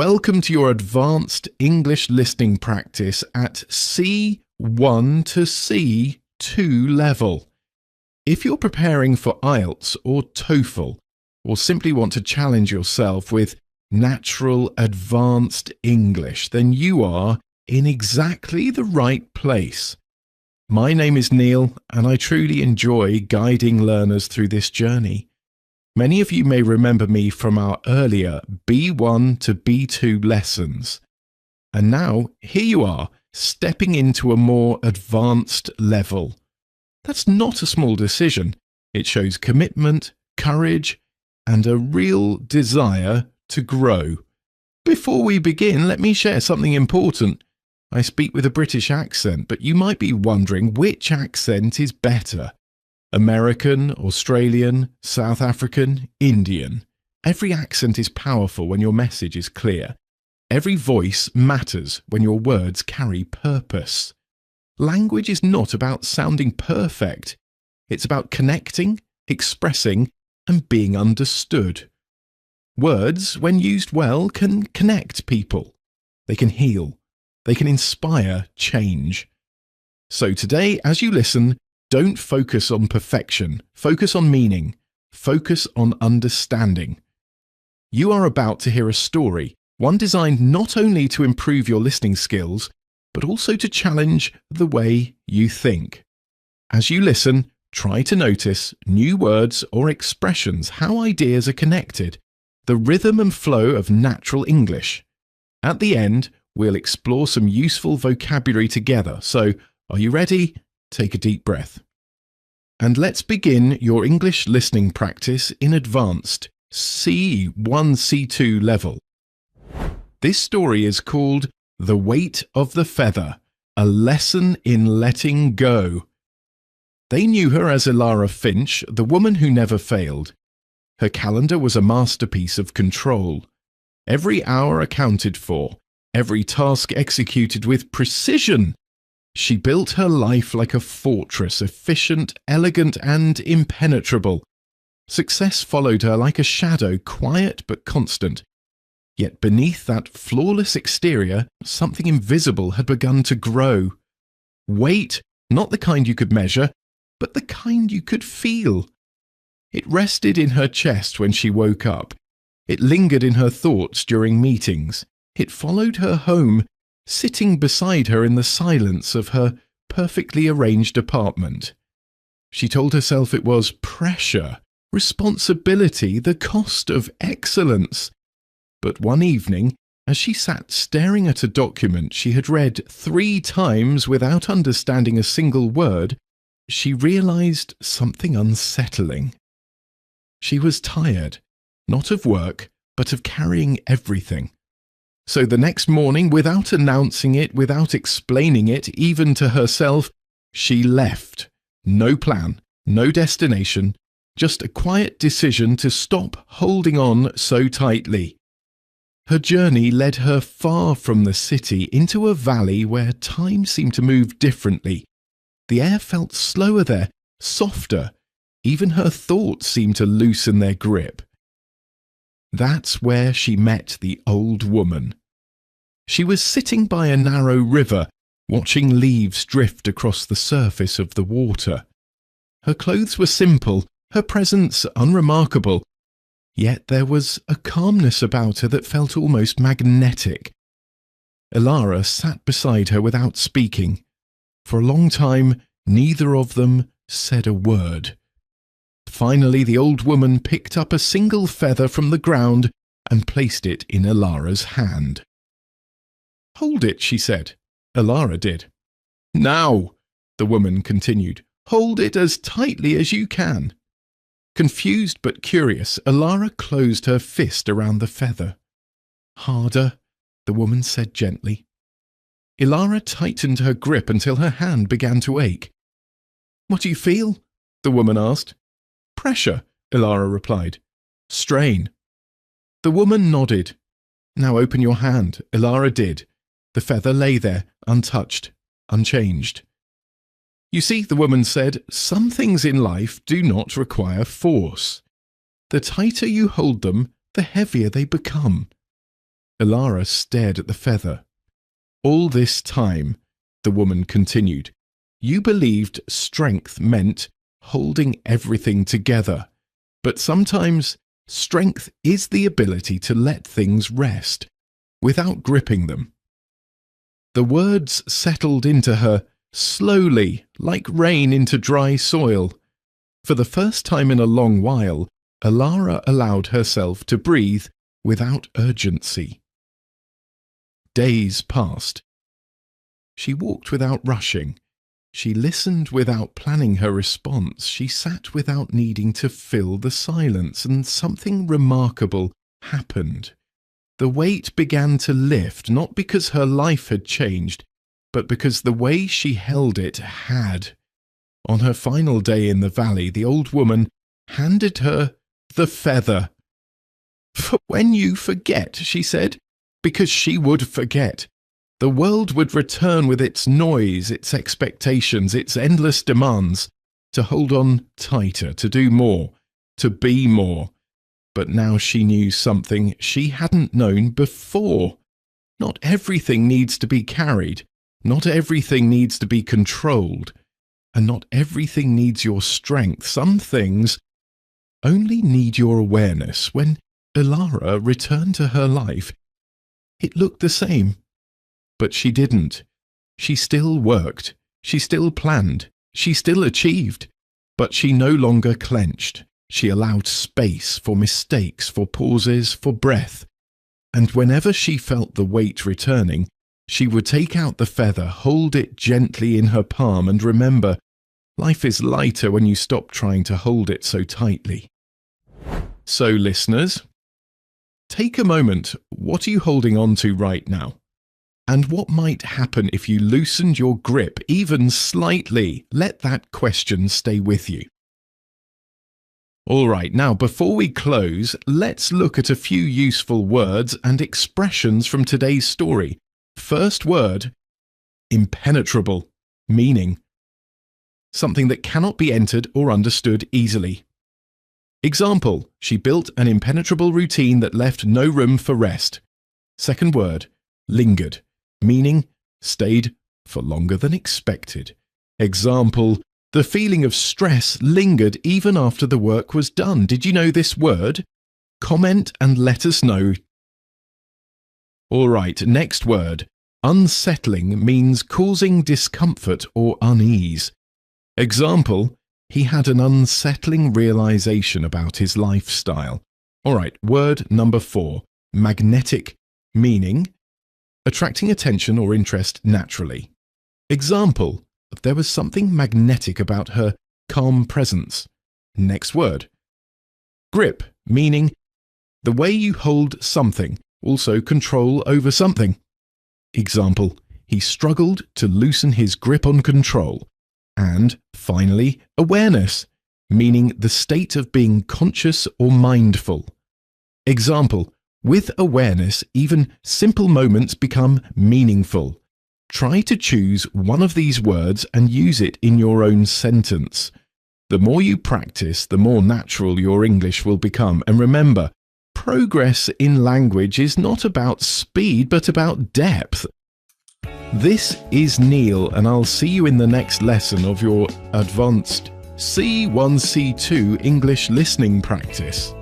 Welcome to your advanced English listening practice at C1 to C2 level. If you're preparing for IELTS or TOEFL, or simply want to challenge yourself with natural advanced English, then you are in exactly the right place. My name is Neil, and I truly enjoy guiding learners through this journey. Many of you may remember me from our earlier B1 to B2 lessons. And now, here you are, stepping into a more advanced level. That's not a small decision. It shows commitment, courage, and a real desire to grow. Before we begin, let me share something important. I speak with a British accent, but you might be wondering which accent is better. American, Australian, South African, Indian. Every accent is powerful when your message is clear. Every voice matters when your words carry purpose. Language is not about sounding perfect. It's about connecting, expressing, and being understood. Words, when used well, can connect people. They can heal. They can inspire change. So today, as you listen, don't focus on perfection. Focus on meaning. Focus on understanding. You are about to hear a story, one designed not only to improve your listening skills, but also to challenge the way you think. As you listen, try to notice new words or expressions, how ideas are connected, the rhythm and flow of natural English. At the end, we'll explore some useful vocabulary together. So, are you ready? Take a deep breath. And let's begin your English listening practice in advanced C1, C2 level. This story is called The Weight of the Feather, a lesson in letting go. They knew her as Elara Finch, the woman who never failed. Her calendar was a masterpiece of control. Every hour accounted for, every task executed with precision. She built her life like a fortress, efficient, elegant, and impenetrable. Success followed her like a shadow, quiet but constant. Yet beneath that flawless exterior, something invisible had begun to grow. Weight, not the kind you could measure, but the kind you could feel. It rested in her chest when she woke up. It lingered in her thoughts during meetings. It followed her home, sitting beside her in the silence of her perfectly arranged apartment. She told herself it was pressure, responsibility, the cost of excellence. But one evening, as she sat staring at a document she had read 3 times without understanding a single word, she realized something unsettling. She was tired, not of work, but of carrying everything. So the next morning, without announcing it, without explaining it, even to herself, she left. No plan, no destination, just a quiet decision to stop holding on so tightly. Her journey led her far from the city into a valley where time seemed to move differently. The air felt slower there, softer. Even her thoughts seemed to loosen their grip. That's where she met the old woman. She was sitting by a narrow river, watching leaves drift across the surface of the water. Her clothes were simple, her presence unremarkable, yet there was a calmness about her that felt almost magnetic. Elara sat beside her without speaking. For a long time, neither of them said a word. Finally, the old woman picked up a single feather from the ground and placed it in Elara's hand. "Hold it," she said. Elara did. "Now," the woman continued, "hold it as tightly as you can." Confused but curious, Elara closed her fist around the feather. "Harder," the woman said gently. Elara tightened her grip until her hand began to ache. "What do you feel?" the woman asked. "Pressure," Elara replied. "Strain." The woman nodded. "Now open your hand." Elara did. The feather lay there, untouched, unchanged. "You see," the woman said, "some things in life do not require force. The tighter you hold them, the heavier they become. Ilara stared at the feather. All this time, the woman continued, you believed strength meant holding everything together, but sometimes strength is the ability to let things rest without gripping them. The words settled into her slowly, like rain into dry soil. For the first time in a long while, Ilara allowed herself to breathe without urgency. Days passed. She walked without rushing. She listened without planning her response. She sat without needing to fill the silence, and something remarkable happened. The weight began to lift, not because her life had changed, but because the way she held it had. On her final day in the valley, the old woman handed her the feather. For when you forget, she said, because she would forget. The world would return with its noise, its expectations, its endless demands, to hold on tighter, to do more, to be more. But now she knew something she hadn't known before. Not everything needs to be carried, not everything needs to be controlled, and not everything needs your strength. Some things only need your awareness. When Ilara returned to her life, it looked the same. But she didn't. She still worked. She still planned. She still achieved. But she no longer clenched. She allowed space for mistakes, for pauses, for breath. And whenever she felt the weight returning, she would take out the feather, hold it gently in her palm, and remember, life is lighter when you stop trying to hold it so tightly. So, listeners, take a moment. What are you holding on to right now? And what might happen if you loosened your grip even slightly? Let that question stay with you. All right, now before we close, let's look at a few useful words and expressions from today's story. First word, impenetrable, meaning something that cannot be entered or understood easily. Example, she built an impenetrable routine that left no room for rest. Second word, lingered, meaning stayed for longer than expected. Example, the feeling of stress lingered even after the work was done. Did you know this word? Comment and let us know. All right, next word. Unsettling means causing discomfort or unease. Example, he had an unsettling realization about his lifestyle. All right, word number 4. Magnetic, meaning attracting attention or interest naturally. Example, there was something magnetic about her calm presence. Next word. Grip, meaning the way you hold something, also control over something. Example, he struggled to loosen his grip on control. And finally, awareness, meaning the state of being conscious or mindful. Example, with awareness, even simple moments become meaningful. Try to choose one of these words and use it in your own sentence. The more you practice, the more natural your English will become. And remember, progress in language is not about speed, but about depth. This is Neil, and I'll see you in the next lesson of your advanced C1, C2 English listening practice.